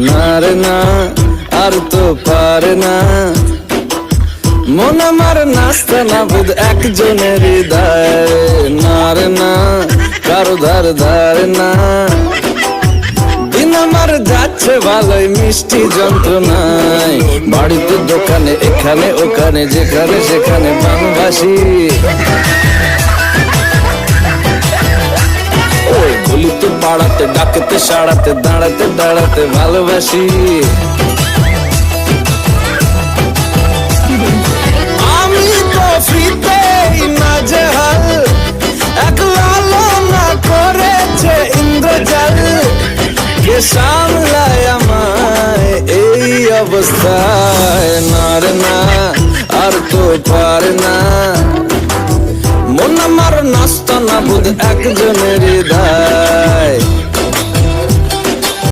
না রে না, আর তো পারে না মন আমার নাস্তা না বুধ একজনের হৃদয়। না রে না, কারো ধার ধার না, দিন আমার যাচ্ছে ভালোই মিষ্টি যন্ত্রণায়। বাড়িতে দোকানে এখানে ওখানে যেখানে সেখানে বাংলাভাষী। ওই গলিতে পাড়াতে ডাকতে সাড়াতে দাঁড়াতে দাঁড়াতে ভালোবাসি। আমি তো ফ্রিতেই নাজেহাল, একলা না করেছে ইন্দ্রজাল। কে সামলায় আমায় এই অবস্থায়। না রে না, আর তো পারে না মন আমার নাস্তা না বুধ একজনের হৃদয়।